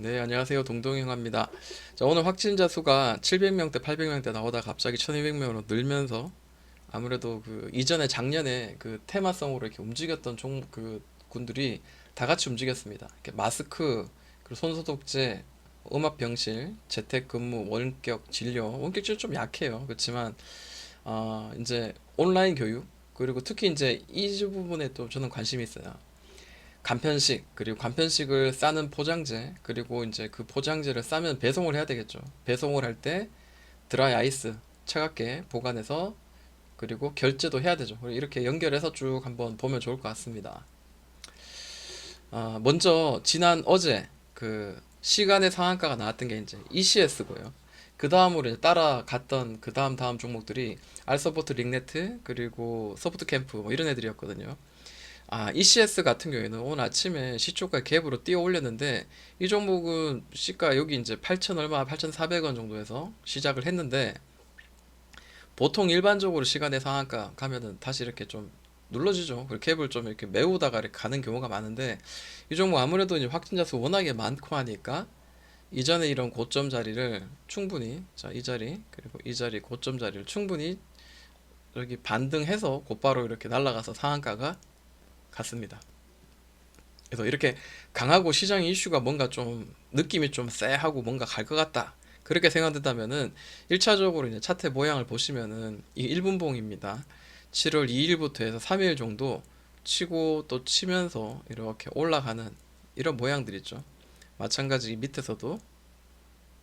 네, 안녕하세요. 동동형입니다. 자, 오늘 확진자 수가 700명대, 800명대 나오다 갑자기 1200명으로 늘면서 아무래도 그 이전에 작년에 그 테마성으로 이렇게 움직였던 그 군들이 다 같이 움직였습니다. 이렇게 마스크, 그리고 손소독제, 음압 병실, 재택근무, 원격 진료. 원격 진료 좀 약해요. 그렇지만 이제 온라인 교육, 그리고 특히 이제 이 부분에 또 저는 관심이 있어요. 간편식, 그리고 간편식을 싸는 포장재, 그리고 이제 그 포장재를 싸면 배송을 해야 되겠죠. 배송을 할 때 드라이 아이스 차갑게 보관해서, 그리고 결제도 해야 되죠. 이렇게 연결해서 쭉 한번 보면 좋을 것 같습니다. 먼저 지난 어제 그 시간의 상한가가 나왔던 게 이제 ECS고요. 그 다음으로 이제 따라갔던 그 다음 종목들이 알서포트, 링네트, 그리고 소프트 캠프 뭐 이런 애들이었거든요. ECS 같은 경우에는 오늘 아침에 시초가 갭으로 뛰어 올렸는데, 이 종목은 시가 여기 이제 8천 얼마, 8,400원 정도에서 시작을 했는데, 보통 일반적으로 시간의 상한가 가면은 다시 이렇게 좀 눌러지죠. 그리고 갭을 좀 이렇게 메우다가 이렇게 가는 경우가 많은데, 이 종목 아무래도 이제 확진자 수 워낙에 많고 하니까 이전에 이런 고점 자리를 충분히, 자, 이 자리, 그리고 이 자리 고점 자리를 충분히 여기 반등해서 곧바로 이렇게 날아가서 상한가가 갔습니다. 그래서 이렇게 강하고 시장 이슈가 뭔가 좀 느낌이 좀 쎄하고 뭔가 갈 것 같다, 그렇게 생각된다면은 1차적으로 이제 차트 모양을 보시면은 이 1분봉입니다. 7월 2일부터 해서 3일 정도 치고 또 치면서 이렇게 올라가는 이런 모양들 있죠. 마찬가지 밑에서도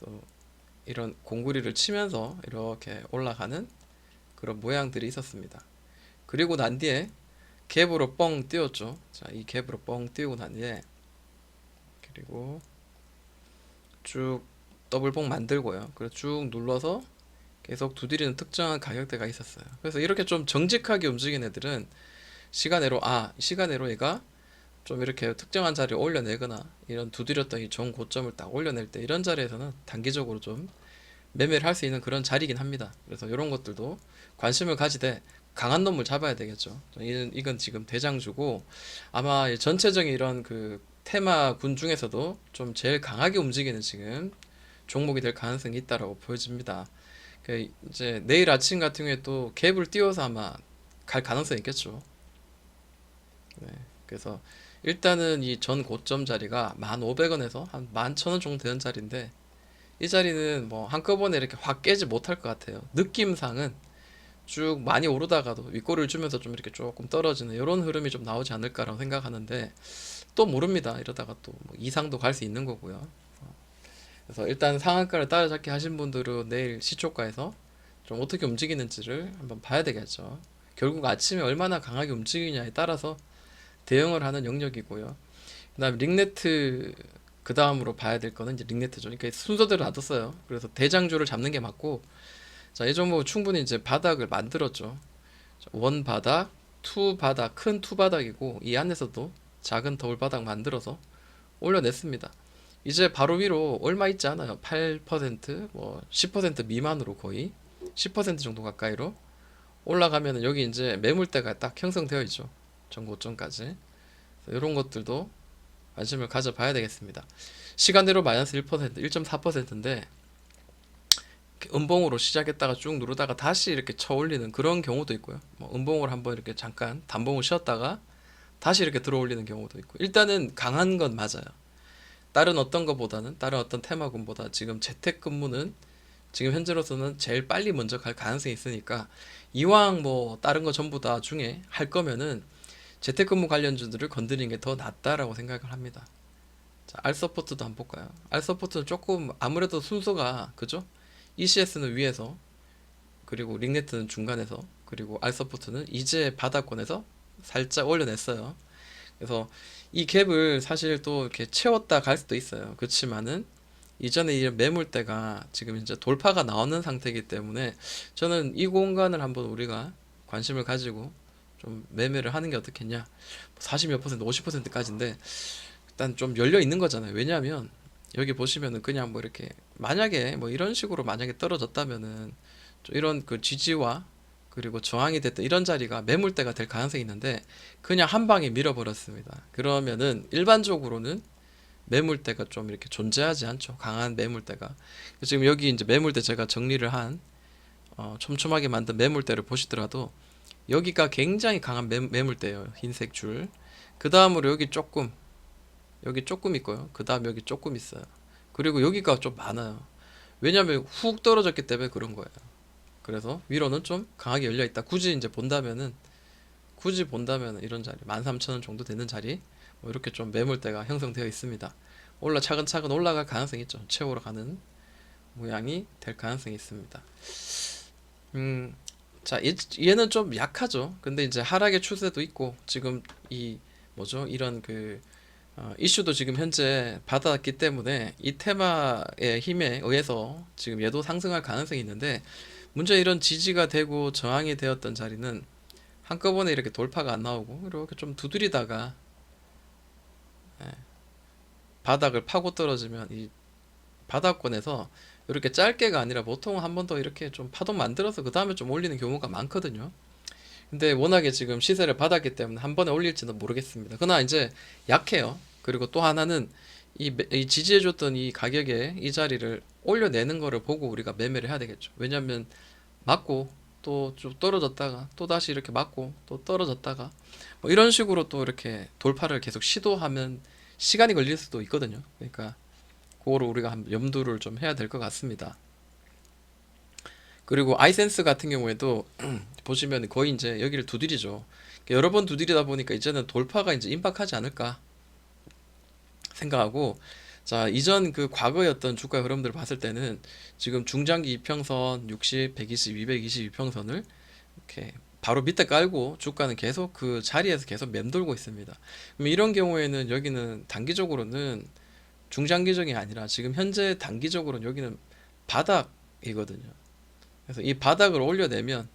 또 이런 공구리를 치면서 이렇게 올라가는 그런 모양들이 있었습니다. 그리고 난 뒤에 갭으로 뻥 띄웠죠. 자, 이 갭으로 뻥 띄우고 난 뒤에, 그리고 쭉 더블봉 만들고요. 그래서 쭉 눌러서 계속 두드리는 특정한 가격대가 있었어요. 그래서 이렇게 좀 정직하게 움직이는 애들은 시간으로 얘가 좀 이렇게 특정한 자리에 올려내거나, 이런 두드렸던 이 정고점을 딱 올려낼 때 이런 자리에서는 단기적으로 좀 매매를 할 수 있는 그런 자리긴 합니다. 그래서 이런 것들도 관심을 가지되 강한 놈을 잡아야 되겠죠. 이건 지금 대장주고, 아마 전체적인 이런 그 테마군 중에서도 좀 제일 강하게 움직이는 지금 종목이 될 가능성이 있다라고 보여집니다. 이제 내일 아침 같은 경우에 또 갭을 띄워서 아마 갈 가능성이 있겠죠. 네. 그래서 일단은 이 전 고점 자리가 1,500원에서 한 11,000원 정도 되는 자리인데, 이 자리는 뭐 한꺼번에 이렇게 확 깨지 못할 것 같아요. 느낌상은 쭉 많이 오르다가도 윗꼬리를 주면서 좀 이렇게 조금 떨어지는 이런 흐름이 좀 나오지 않을까라고 생각하는데, 또 모릅니다. 이러다가 또뭐 이상도 갈 수 있는 거고요. 그래서 일단 상한가를 따라잡기 하신 분들은 내일 시초가에서 좀 어떻게 움직이는지를 한번 봐야 되겠죠. 결국 아침에 얼마나 강하게 움직이냐에 따라서 대응을 하는 영역이고요. 그다음 링네트, 그 다음으로 봐야 될 거는 이제 링네트죠. 그러니까 순서대로 놔뒀어요. 그래서 대장주를 잡는 게 맞고, 자, 이 종목 충분히 이제 바닥을 만들었죠. 원 바닥, 투 바닥, 큰 투 바닥이고, 이 안에서도 작은 더블 바닥 만들어서 올려냈습니다. 이제 바로 위로 얼마 있지 않아요. 8%, 뭐 10% 미만으로, 거의 10% 정도 가까이로 올라가면 여기 이제 매물대가 딱 형성되어 있죠. 전고점까지. 이런 것들도 관심을 가져봐야 되겠습니다. 시간대로 마이너스 1%, 1.4%인데 음봉으로 시작했다가 쭉 누르다가 다시 이렇게 쳐 올리는 그런 경우도 있고요. 뭐 음봉을 한번 이렇게 잠깐 단봉을 쉬었다가 다시 이렇게 들어 올리는 경우도 있고, 일단은 강한 건 맞아요. 다른 어떤 테마군보다 지금 재택근무는 지금 현재로서는 제일 빨리 먼저 갈 가능성이 있으니까, 이왕 뭐 다른 거 전부 다 중에 할 거면은 재택근무 관련주들을 건드리는 게 더 낫다라고 생각을 합니다. 자, 알서포트도 한번 볼까요? 알서포트는 조금 아무래도 순서가 그죠? ECS는 위에서, 그리고 링네트는 중간에서, 그리고 알서포트는 이제 바닥권에서 살짝 올려냈어요. 그래서 이 갭을 사실 또 이렇게 채웠다 갈 수도 있어요. 그렇지만은 이전에 이 매물대가 지금 이제 돌파가 나오는 상태이기 때문에 저는 이 공간을 한번 우리가 관심을 가지고 좀 매매를 하는 게 어떻겠냐. 40 몇 퍼센트, 50%까지인데 일단 좀 열려 있는 거잖아요. 왜냐하면 여기 보시면은 그냥 뭐 이렇게 만약에 뭐 이런 식으로 만약에 떨어졌다면은 좀 이런 그 지지와 그리고 저항이 됐던 이런 자리가 매물대가 될 가능성이 있는데, 그냥 한 방에 밀어버렸습니다. 그러면은 일반적으로는 매물대가 좀 이렇게 존재하지 않죠. 강한 매물대가. 지금 여기 이제 매물대 제가 정리를 한 촘촘하게 만든 매물대를 보시더라도 여기가 굉장히 강한 매물대예요. 흰색 줄. 그 다음으로 여기 조금 있고요. 그 다음 여기 조금 있어요. 그리고 여기가 좀 많아요. 왜냐면 훅 떨어졌기 때문에 그런 거예요. 그래서 위로는 좀 강하게 열려 있다. 굳이 본다면 이런 자리 13,000원 정도 되는 자리 뭐 이렇게 좀 매물대가 형성되어 있습니다. 차근차근 올라갈 가능성이 있죠. 최고로 가는 모양이 될 가능성이 있습니다. 자, 얘는 좀 약하죠. 근데 이제 하락의 추세도 있고 지금 이 뭐죠? 이런 이슈도 지금 현재 받았기 때문에 이 테마의 힘에 의해서 지금 얘도 상승할 가능성이 있는데 문제 이런 지지가 되고 저항이 되었던 자리는 한꺼번에 이렇게 돌파가 안 나오고 이렇게 좀 두드리다가 예, 바닥을 파고 떨어지면 이 바닥권에서 이렇게 짧게가 아니라 보통 한 번 더 이렇게 좀 파동 만들어서 그 다음에 좀 올리는 경우가 많거든요. 근데 워낙에 지금 시세를 받았기 때문에 한 번에 올릴지는 모르겠습니다. 그러나 이제 약해요. 그리고 또 하나는 이 지지해줬던 이 가격에 이 자리를 올려내는 거를 보고 우리가 매매를 해야 되겠죠. 왜냐면 맞고 또 좀 떨어졌다가 또 다시 이렇게 맞고 또 떨어졌다가 뭐 이런 식으로 또 이렇게 돌파를 계속 시도하면 시간이 걸릴 수도 있거든요. 그러니까 그거를 우리가 한번 염두를 좀 해야 될 것 같습니다. 그리고 아이센스 같은 경우에도 보시면 거의 이제 여기를 두드리죠. 여러 번 두드리다 보니까 이제는 돌파가 이제 임박하지 않을까 생각하고, 자, 이전 과거의 어떤 주가 흐름들을 봤을 때는 지금 중장기 이평선 60, 120, 220 이평선을 이렇게 바로 밑에 깔고 주가는 계속 그 자리에서 계속 맴돌고 있습니다. 그럼 이런 경우에는 여기는 단기적으로는 중장기적이 아니라 지금 현재 단기적으로는 여기는 바닥이거든요. 그래서 이 바닥을 올려내면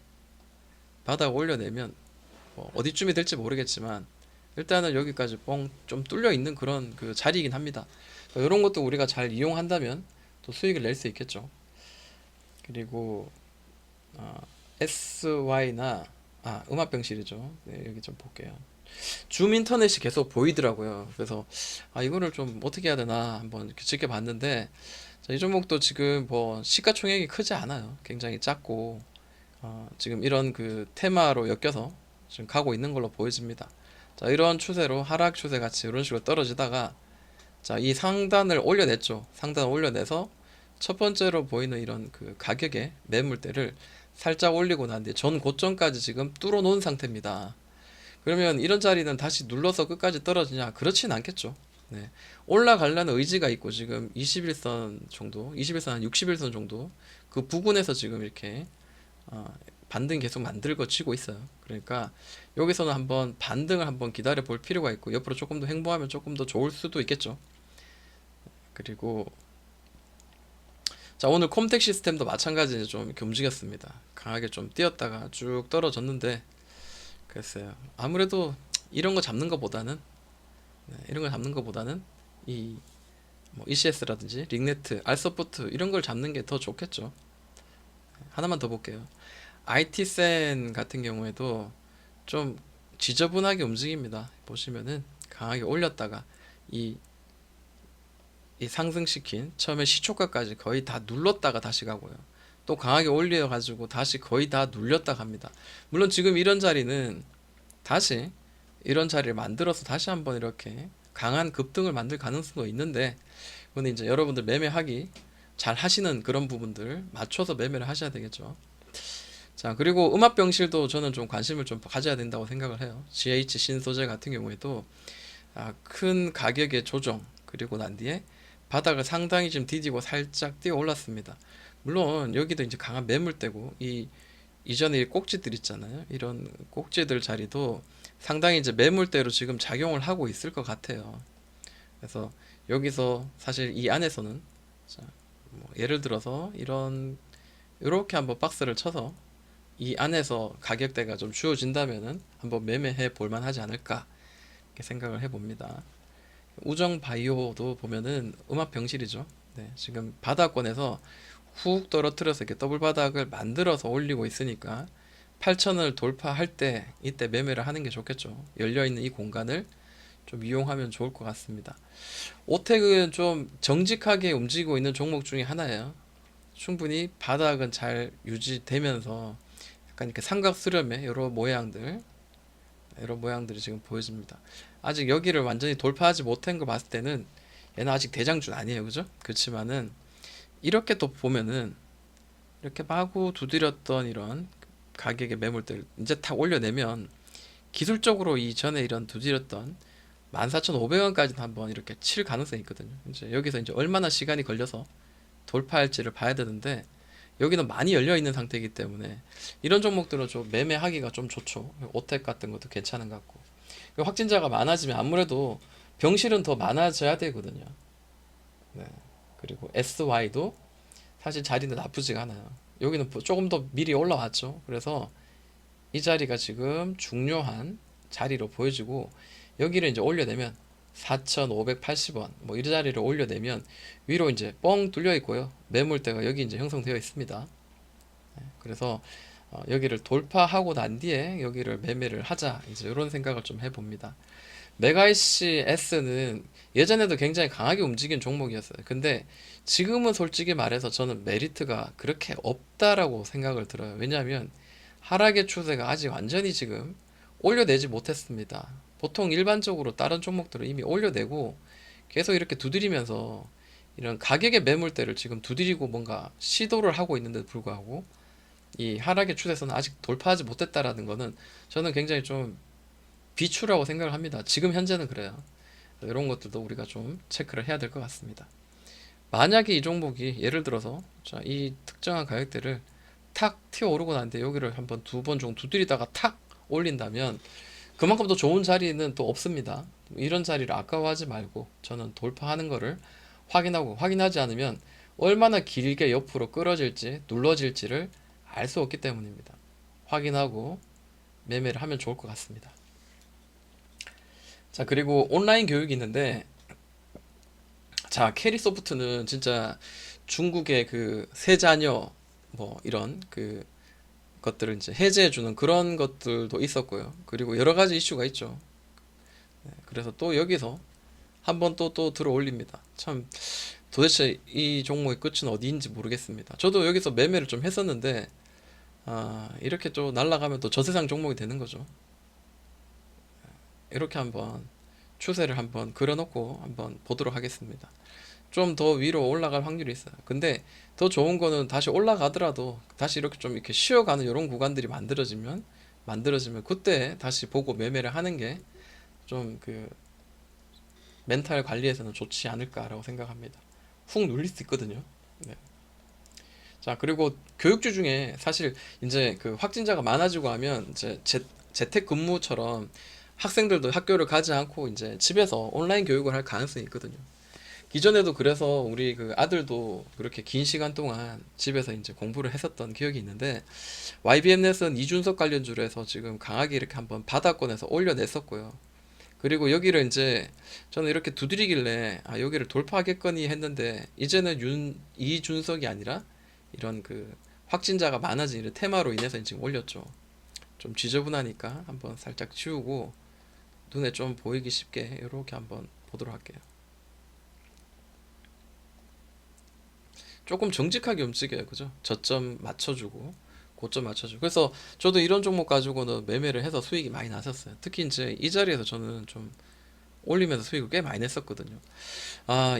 뭐 어디쯤이 될지 모르겠지만 일단은 여기까지 뻥 좀 뚫려 있는 그런 자리이긴 합니다. 이런 것도 우리가 잘 이용한다면 또 수익을 낼 수 있겠죠. 그리고 SY나 음압병실이죠. 네, 여기 좀 볼게요. 줌 인터넷이 계속 보이더라고요. 그래서 이거를 좀 어떻게 해야 되나 한번 이렇게 지켜봤는데, 자, 이 종목도 지금 뭐 시가총액이 크지 않아요. 굉장히 작고 지금 이런 테마로 엮여서 지금 가고 있는 걸로 보여집니다. 자, 이런 추세로 하락 추세 같이 이런 식으로 떨어지다가 자, 이 상단을 올려냈죠. 상단을 올려내서 첫 번째로 보이는 이런 가격의 매물대를 살짝 올리고 난 뒤에 전 고점까지 지금 뚫어 놓은 상태입니다. 그러면 이런 자리는 다시 눌러서 끝까지 떨어지냐? 그렇진 않겠죠. 네. 올라가려는 의지가 있고 지금 21선 정도, 21선 한 61선 정도 그 부근에서 지금 이렇게 반등 계속 만들고 치고 있어요. 그러니까 여기서는 한번 반등을 한번 기다려 볼 필요가 있고 옆으로 조금 더 횡보하면 조금 더 좋을 수도 있겠죠. 그리고 자, 오늘 콤텍 시스템도 마찬가지로 좀 이렇게 움직였습니다. 강하게 좀 뛰었다가 쭉 떨어졌는데 글쎄요. 아무래도 이런 거 잡는 것보다는 이 뭐 ECS라든지 링네트, 알서포트 이런 걸 잡는 게 더 좋겠죠. 하나만 더 볼게요. IT센 같은 경우에도 좀 지저분하게 움직입니다. 보시면은 강하게 올렸다가 이 상승시킨 처음에 시초가까지 거의 다 눌렀다가 다시 가고요. 또 강하게 올려가지고 다시 거의 다 눌렸다 갑니다. 물론 지금 이런 자리는 다시 이런 자리를 만들어서 다시 한번 이렇게 강한 급등을 만들 가능성도 있는데, 근데 이제 여러분들 매매하기 잘 하시는 그런 부분들 맞춰서 매매를 하셔야 되겠죠. 자, 그리고 음압병실도 저는 좀 관심을 좀 가져야 된다고 생각을 해요. GH 신소재 같은 경우에도 큰 가격의 조정 그리고 난 뒤에 바닥을 상당히 좀 디디고 살짝 뛰어 올랐습니다. 물론 여기도 이제 강한 매물대고 이전에 이 꼭지들 있잖아요. 이런 꼭지들 자리도 상당히 이제 매물대로 지금 작용을 하고 있을 것 같아요. 그래서 여기서 사실 이 안에서는 자, 뭐 예를 들어서 이렇게 한번 박스를 쳐서 이 안에서 가격대가 좀 주어진다면은 한번 매매해 볼 만하지 않을까 이렇게 생각을 해봅니다. 우정바이오도 보면은 음압병실이죠. 네, 지금 바닥권에서 훅 떨어뜨려서 이렇게 더블 바닥을 만들어서 올리고 있으니까 8천을 돌파할 때 이때 매매를 하는 게 좋겠죠. 열려있는 이 공간을 좀 이용하면 좋을 것 같습니다. 오텍은 좀 정직하게 움직이고 있는 종목 중에 하나예요. 충분히 바닥은 잘 유지되면서 약간 이렇게 삼각 수렴의 여러 모양들이 지금 보여집니다. 아직 여기를 완전히 돌파하지 못한 거 봤을 때는 얘는 아직 대장주 아니에요, 그죠? 그렇지만은 이렇게 또 보면은 이렇게 마구 두드렸던 이런 가격의 매물들 이제 탁 올려내면 기술적으로 이전에 이런 두드렸던 14,500원까지는 한번 이렇게 칠 가능성이 있거든요. 이제 여기서 이제 얼마나 시간이 걸려서 돌파할지를 봐야 되는데 여기는 많이 열려 있는 상태이기 때문에 이런 종목들은 좀 매매하기가 좀 좋죠. 오텍 같은 것도 괜찮은 것 같고 확진자가 많아지면 아무래도 병실은 더 많아져야 되거든요. 네. 그리고 SY도 사실 자리는 나쁘지가 않아요. 여기는 조금 더 미리 올라왔죠. 그래서 이 자리가 지금 중요한 자리로 보여지고 여기를 이제 올려내면 4,580원 뭐 이 자리를 올려내면 위로 이제 뻥 뚫려 있고요. 매물대가 여기 이제 형성되어 있습니다. 그래서 여기를 돌파하고 난 뒤에 여기를 매매를 하자 이제 이런 생각을 좀 해봅니다. 메가이시 S는 예전에도 굉장히 강하게 움직인 종목이었어요. 근데 지금은 솔직히 말해서 저는 메리트가 그렇게 없다라고 생각을 들어요. 왜냐하면 하락의 추세가 아직 완전히 지금 올려내지 못했습니다. 보통 일반적으로 다른 종목들은 이미 올려내고 계속 이렇게 두드리면서 이런 가격의 매물대를 지금 두드리고 뭔가 시도를 하고 있는데도 불구하고 이 하락의 추세에서는 아직 돌파하지 못했다라는 거는 저는 굉장히 좀 비추라고 생각을 합니다. 지금 현재는 그래요. 이런 것들도 우리가 좀 체크를 해야 될 것 같습니다. 만약에 이 종목이 예를 들어서 이 특정한 가격대를 탁 튀어 오르고 난데 여기를 한번 두 번 정도 두드리다가 탁 올린다면 그만큼 더 좋은 자리는 또 없습니다. 이런 자리를 아까워하지 말고 저는 돌파하는 거를 확인하고 확인하지 않으면 얼마나 길게 옆으로 끌어질지 눌러질지를 알 수 없기 때문입니다. 확인하고 매매를 하면 좋을 것 같습니다. 자, 그리고 온라인 교육이 있는데 자, 캐리소프트는 진짜 중국의 그 세자녀 뭐 이런 그 것들을 이제 해제해주는 그런 것들도 있었고요. 그리고 여러 가지 이슈가 있죠. 그래서 또 여기서 한번 또 들어 올립니다. 참 도대체 이 종목의 끝은 어디인지 모르겠습니다. 저도 여기서 매매를 좀 했었는데 이렇게 또 날아가면 또 저세상 종목이 되는 거죠. 이렇게 한번 추세를 한번 그려놓고 한번 보도록 하겠습니다. 좀 더 위로 올라갈 확률이 있어요. 근데 더 좋은 거는 다시 올라가더라도 다시 이렇게 좀 이렇게 쉬어가는 이런 구간들이 만들어지면 그때 다시 보고 매매를 하는 게 좀 그 멘탈 관리에서는 좋지 않을까라고 생각합니다. 훅 눌릴 수 있거든요. 네. 자, 그리고 교육주 중에 사실 이제 그 확진자가 많아지고 하면 이제 재택 근무처럼 학생들도 학교를 가지 않고 이제 집에서 온라인 교육을 할 가능성이 있거든요. 기존에도 그래서 우리 그 아들도 그렇게 긴 시간 동안 집에서 이제 공부를 했었던 기억이 있는데 YBM넷은 이준석 관련주로 해서 지금 강하게 이렇게 한번 바닥권에서 올려냈었고요. 그리고 여기를 이제 저는 이렇게 두드리길래 여기를 돌파하겠거니 했는데 이제는 이준석이 아니라 이런 그 확진자가 많아진 이런 테마로 인해서 지금 올렸죠. 좀 지저분하니까 한번 살짝 치우고 눈에 좀 보이기 쉽게 이렇게 한번 보도록 할게요. 조금 정직하게 움직여요, 그죠? 저점 맞춰주고 고점 맞춰주고. 그래서 저도 이런 종목 가지고는 매매를 해서 수익이 많이 났었어요. 특히 이제 이 자리에서 저는 좀 올리면서 수익을 꽤 많이 냈었거든요.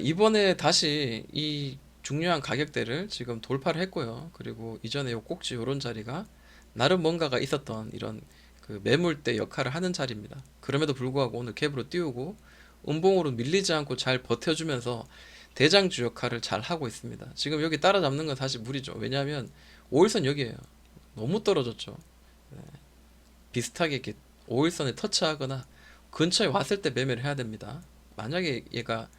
이번에 다시 이 중요한 가격대를 지금 돌파를 했고요. 그리고 이전에 요 꼭지 요런 자리가 나름 뭔가가 있었던 이런 그 매물대 역할을 하는 자리입니다. 그럼에도 불구하고 오늘 갭으로 띄우고 음봉으로 밀리지 않고 잘 버텨주면서 대장주 역할을 잘 하고 있습니다. 지금 여기 따라잡는 건 사실 무리죠. 왜냐하면 5일선 여기에요. 너무 떨어졌죠. 네. 비슷하게 이렇게 5일선에 터치하거나 근처에 왔을 때 매매를 해야 됩니다. 만약에 얘가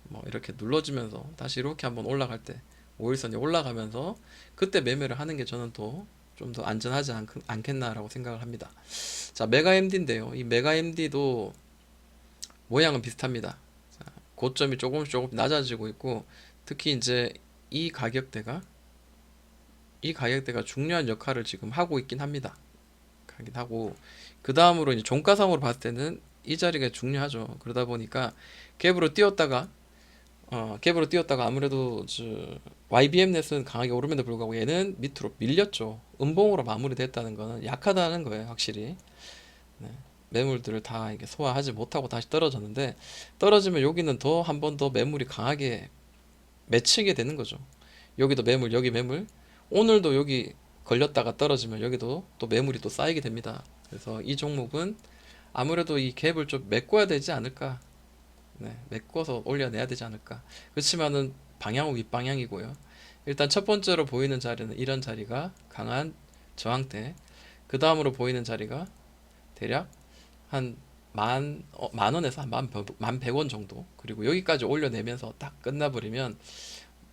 뭐 이렇게 눌러지면서 다시 이렇게 한번 올라갈 때 5일선이 올라가면서 그때 매매를 하는 게 저는 또 좀 더 안전하지 않겠나라고 생각을 합니다. 자, 메가 MD인데요. 이 메가 MD도 모양은 비슷합니다. 자, 고점이 조금씩 낮아지고 있고 특히 이제 이 가격대가 이 가격대가 중요한 역할을 지금 하고 있긴 합니다. 하긴 하고 그 다음으로 이제 종가상으로 봤을 때는 이 자리가 중요하죠. 그러다 보니까 갭으로 뛰었다가 갭으로 뛰었다가 아무래도 YBM 넷은 강하게 오름에도 불구하고 얘는 밑으로 밀렸죠. 음봉으로 마무리됐다는 거는 약하다는 거예요, 확실히. 네. 매물들을 다 이게 소화하지 못하고 다시 떨어졌는데, 떨어지면 여기는 더 한 번 더 매물이 강하게 맺히게 되는 거죠. 여기도 매물, 여기 매물. 오늘도 여기 걸렸다가 떨어지면 여기도 또 매물이 또 쌓이게 됩니다. 그래서 이 종목은 아무래도 이 갭을 좀 메꿔야 되지 않을까. 네, 메꿔서 올려내야 되지 않을까. 그렇지만은 방향은 윗방향이고요. 일단 첫 번째로 보이는 자리는 이런 자리가 강한 저항대. 그 다음으로 보이는 자리가 대략 한 만 원에서 한 만 100원 정도. 그리고 여기까지 올려내면서 딱 끝나버리면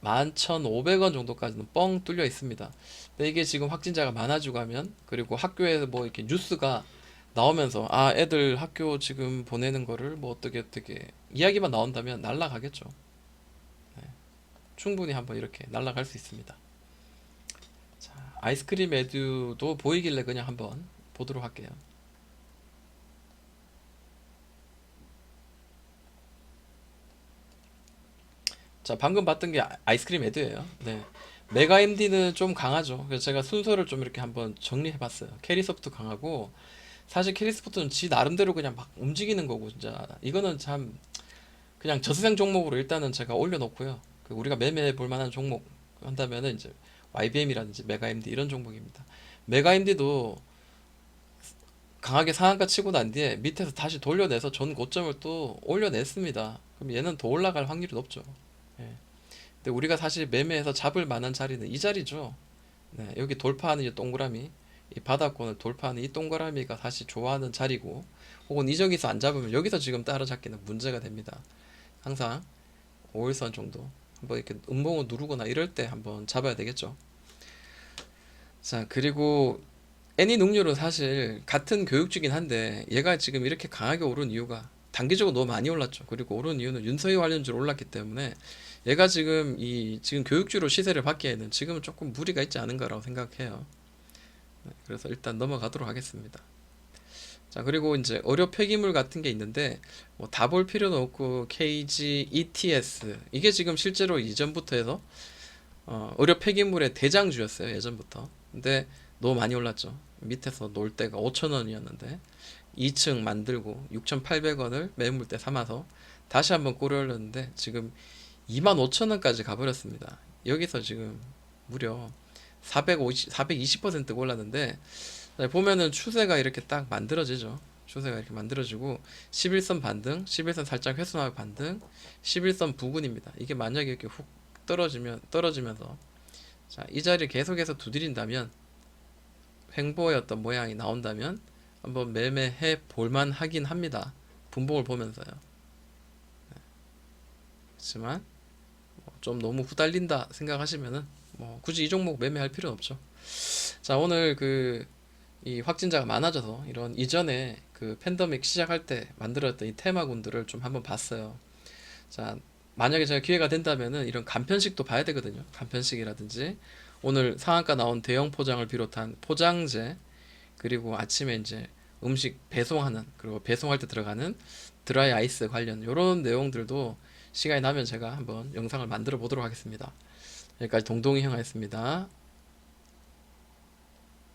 11,500원 정도까지는 뻥 뚫려 있습니다. 근데 이게 지금 확진자가 많아지고 하면, 그리고 학교에서 뭐 이렇게 뉴스가 나오면서 아 애들 학교 지금 보내는 거를 뭐 어떻게 이야기만 나온다면 날라가겠죠. 네, 충분히 한번 이렇게 날라갈 수 있습니다. 자, 아이스크림 에듀도 보이길래 그냥 한번 보도록 할게요. 자, 방금 봤던 게 아이스크림 에듀예요. 네. 메가 MD는 좀 강하죠. 그래서 제가 순서를 좀 이렇게 한번 정리해 봤어요. 캐리소프트 강하고, 사실 캐리소프트는 지 나름대로 그냥 막 움직이는 거고, 진짜 이거는 참 그냥 저세상 종목으로 일단은 제가 올려놓고요. 그 우리가 매매해 볼 만한 종목 한다면은 이제 YBM이라든지 메가MD 이런 종목입니다. 메가MD도 강하게 상한가 치고 난 뒤에 밑에서 다시 돌려내서 전 고점을 또 올려냈습니다. 그럼 얘는 더 올라갈 확률이 높죠. 예. 근데 우리가 사실 매매해서 잡을 만한 자리는 이 자리죠. 네, 여기 돌파하는 이 동그라미, 이 바닥권을 돌파하는 이 동그라미가 사실 좋아하는 자리고, 혹은 이 저기서 안 잡으면 여기서 지금 따라잡기는 문제가 됩니다. 항상 5일선 정도 한번 이렇게 음봉을 누르거나 이럴 때 한번 잡아야 되겠죠. 자, 그리고 애니눅률은 사실 같은 교육주긴 한데 얘가 지금 이렇게 강하게 오른 이유가 단기적으로 너무 많이 올랐죠. 그리고 오른 이유는 윤서희 관련주로 올랐기 때문에 얘가 지금 교육주로 시세를 받기에는 지금은 조금 무리가 있지 않은가라고 생각해요. 네, 그래서 일단 넘어가도록 하겠습니다. 자, 그리고 이제 의료 폐기물 같은 게 있는데 뭐 다 볼 필요는 없고 KG, ETS 이게 지금 실제로 이전부터 해서 의료 폐기물의 대장주였어요, 예전부터. 근데 너무 많이 올랐죠. 밑에서 놀 때가 5,000원이었는데 2층 만들고 6,800원을 매물대 삼아서 다시 한번 꼬리 올렸는데 지금 25,000원까지 가버렸습니다. 여기서 지금 무려 420% 올랐는데, 보면은 추세가 이렇게 딱 만들어지죠. 추세가 이렇게 만들어지고 11선 반등, 11선 살짝 훼손하고 반등, 11선 부근입니다. 이게 만약에 이렇게 훅 떨어지면서 자, 이 자리를 계속해서 두드린다면, 횡보의 어떤 모양이 나온다면 한번 매매해 볼만 하긴 합니다. 분봉을 보면서요. 그렇지만 좀 너무 후달린다 생각하시면은 뭐 굳이 이 종목 매매할 필요는 없죠. 자, 오늘 이 확진자가 많아져서 이런 이전에 그 팬데믹 시작할 때 만들었던 이 테마군들을 좀 한번 봤어요. 자, 만약에 제가 기회가 된다면은 이런 간편식도 봐야 되거든요. 간편식이라든지 오늘 상한가 나온 대형 포장을 비롯한 포장재, 그리고 아침에 이제 음식 배송하는, 그리고 배송할 때 들어가는 드라이 아이스 관련 이런 내용들도 시간이 나면 제가 한번 영상을 만들어 보도록 하겠습니다. 여기까지 동동이 형이었습니다.